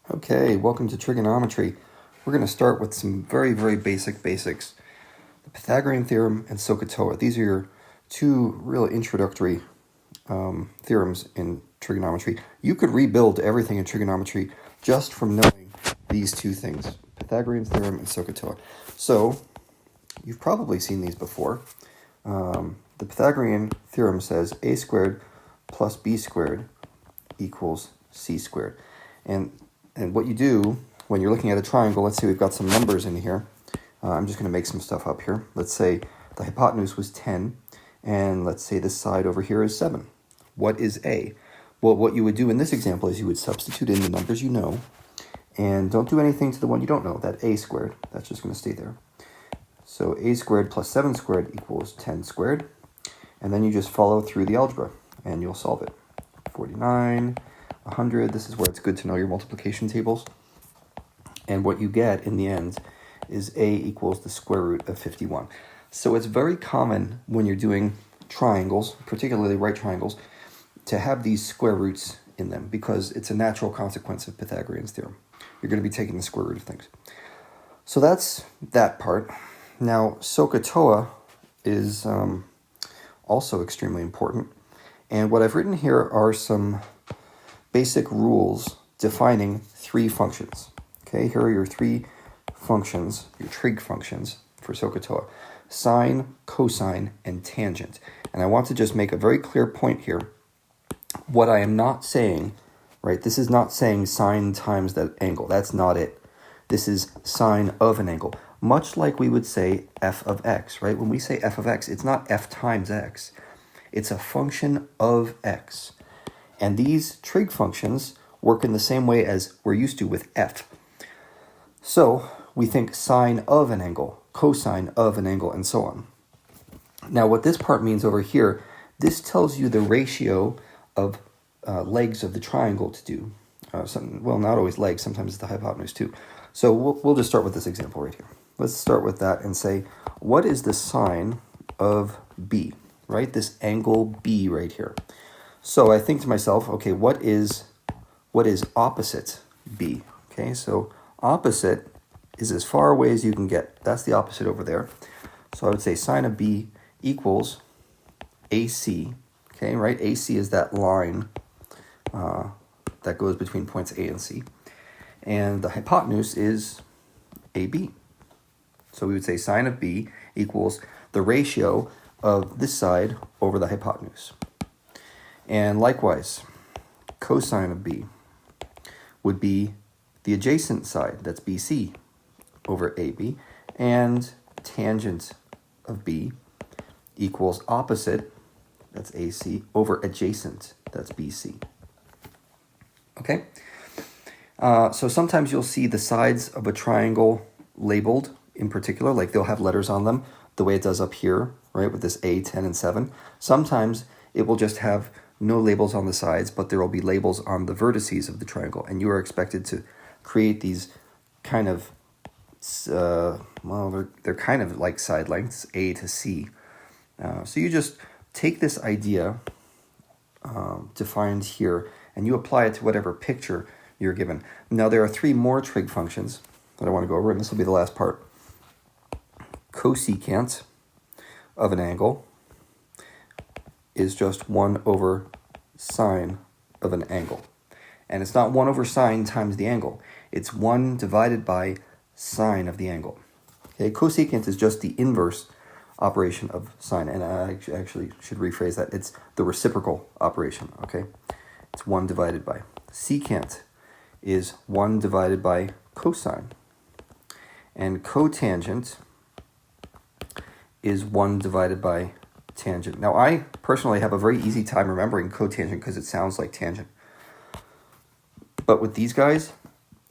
Okay, welcome to trigonometry. We're going to start with some very, very basics. The Pythagorean theorem and SOHCAHTOA. These are your two real introductory theorems in trigonometry. You could rebuild everything in trigonometry just from knowing these two things, Pythagorean theorem and SOHCAHTOA. So, you've probably seen these before. The Pythagorean theorem says a squared plus b squared equals c squared. And what you do when you're looking at a triangle, let's say we've got some numbers in here. I'm just going to make some stuff up here. Let's say the hypotenuse was 10, and let's say this side over here is 7. What is A? Well, what you would do in this example is you would substitute in the numbers you know, and don't do anything to the one you don't know, that A squared. That's just going to stay there. So A squared plus 7 squared equals 10 squared. And then you just follow through the algebra, and you'll solve it. 49... 100, this is where it's good to know your multiplication tables. And what you get in the end is A equals the square root of 51. So it's very common when you're doing triangles, particularly right triangles, to have these square roots in them because it's a natural consequence of Pythagorean's theorem. You're going to be taking the square root of things. So that's that part. Now, SOHCAHTOA is also extremely important. And what I've written here are some basic rules defining three functions. Okay, here are your three functions, your trig functions for SOHCAHTOA: sine, cosine, and tangent. And I want to just make a very clear point here. What I am not saying, right, this is not saying sine times that angle. That's not it. This is sine of an angle. Much like we would say f of x, right? When we say f of x, it's not f times x. It's a function of x. And these trig functions work in the same way as we're used to with f. So we think sine of an angle, cosine of an angle, and so on. Now what this part means over here, this tells you the ratio of legs of the triangle to do. Well, not always legs, sometimes it's the hypotenuse too. So we'll just start with this example right here. Let's start with that and say, what is the sine of b, right? This angle b right here. So I think to myself, okay, what is opposite b? Okay, so opposite is as far away as you can get. That's the opposite over there. So I would say sine of b equals AC. Okay, right? AC is that line that goes between points A and C. And the hypotenuse is AB. So we would say sine of b equals the ratio of this side over the hypotenuse. And likewise, cosine of b would be the adjacent side, that's BC, over AB, and tangent of b equals opposite, that's AC, over adjacent, that's BC. Okay? So sometimes you'll see the sides of a triangle labeled in particular, like they'll have letters on them, the way it does up here, right, with this A, 10, and 7. Sometimes it will just have no labels on the sides, but there will be labels on the vertices of the triangle, and you are expected to create these kind of, they're kind of like side lengths, A to C. So you just take this idea defined here, and you apply it to whatever picture you're given. Now there are three more trig functions that I want to go over, and this will be the last part. Cosecant of an angle is just 1 over sine of an angle. And it's not 1 over sine times the angle. It's 1 divided by sine of the angle. Okay, cosecant is just the inverse operation of sine. And I actually should rephrase that. It's the reciprocal operation, okay? It's 1 divided by. Secant is 1 divided by cosine. And cotangent is 1 divided by tangent. Now, I personally have a very easy time remembering cotangent because it sounds like tangent. But with these guys,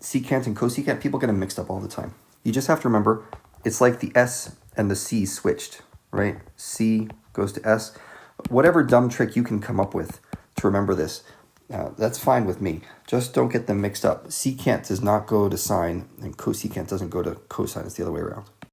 secant and cosecant, people get them mixed up all the time. You just have to remember, it's like the S and the C switched, right? C goes to S. Whatever dumb trick you can come up with to remember this, that's fine with me. Just don't get them mixed up. Secant does not go to sine, and cosecant doesn't go to cosine. It's the other way around.